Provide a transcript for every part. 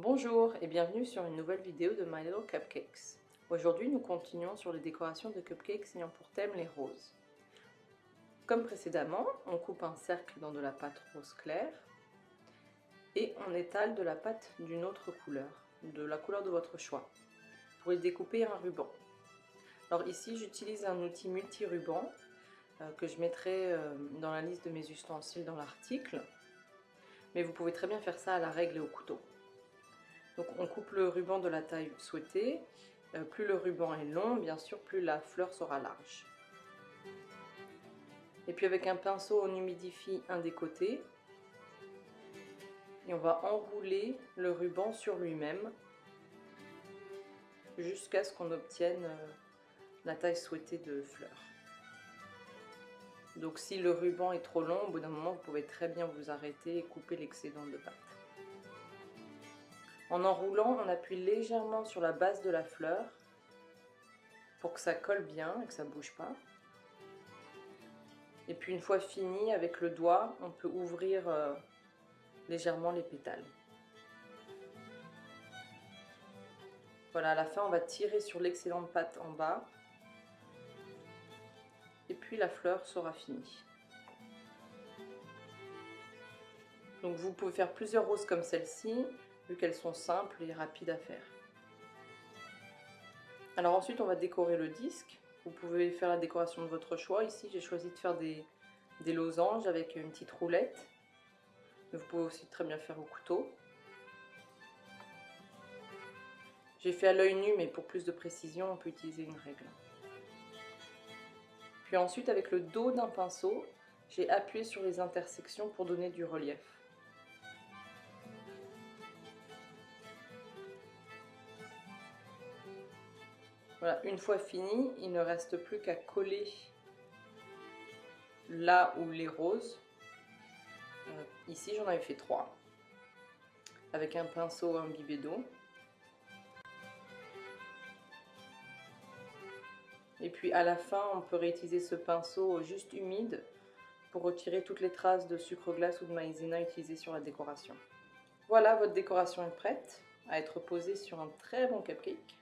Bonjour et bienvenue sur une nouvelle vidéo de My Little Cupcakes. Aujourd'hui, nous continuons sur les décorations de cupcakes ayant pour thème les roses. Comme précédemment, on coupe un cercle dans de la pâte rose claire et on étale de la pâte d'une autre couleur, de la couleur de votre choix, pour y découper un ruban. Alors ici, j'utilise un outil multi-ruban que je mettrai dans la liste de mes ustensiles dans l'article, mais vous pouvez très bien faire ça à la règle et au couteau. Donc on coupe le ruban de la taille souhaitée, plus le ruban est long, bien sûr, plus la fleur sera large. Et puis avec un pinceau, on humidifie un des côtés et on va enrouler le ruban sur lui-même jusqu'à ce qu'on obtienne la taille souhaitée de fleur. Donc si le ruban est trop long, au bout d'un moment, vous pouvez très bien vous arrêter et couper l'excédent de pâte. En enroulant, on appuie légèrement sur la base de la fleur pour que ça colle bien et que ça ne bouge pas. Et puis une fois fini, avec le doigt, on peut ouvrir légèrement les pétales. Voilà, à la fin, on va tirer sur l'excédent de pâte en bas. Et puis la fleur sera finie. Donc vous pouvez faire plusieurs roses comme celle-ci, vu qu'elles sont simples et rapides à faire. Alors ensuite, on va décorer le disque. Vous pouvez faire la décoration de votre choix. Ici, j'ai choisi de faire des losanges avec une petite roulette. Mais vous pouvez aussi très bien faire au couteau. J'ai fait à l'œil nu, mais pour plus de précision, on peut utiliser une règle. Puis ensuite, avec le dos d'un pinceau, j'ai appuyé sur les intersections pour donner du relief. Voilà, une fois fini, il ne reste plus qu'à coller là où les roses. Ici, j'en avais fait 3. Avec un pinceau imbibé d'eau. Et puis à la fin, on peut réutiliser ce pinceau juste humide pour retirer toutes les traces de sucre glace ou de maïzena utilisées sur la décoration. Voilà, votre décoration est prête à être posée sur un très bon cupcake.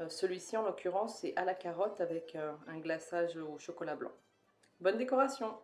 Celui-ci, en l'occurrence, c'est à la carotte avec un glaçage au chocolat blanc. Bonne décoration!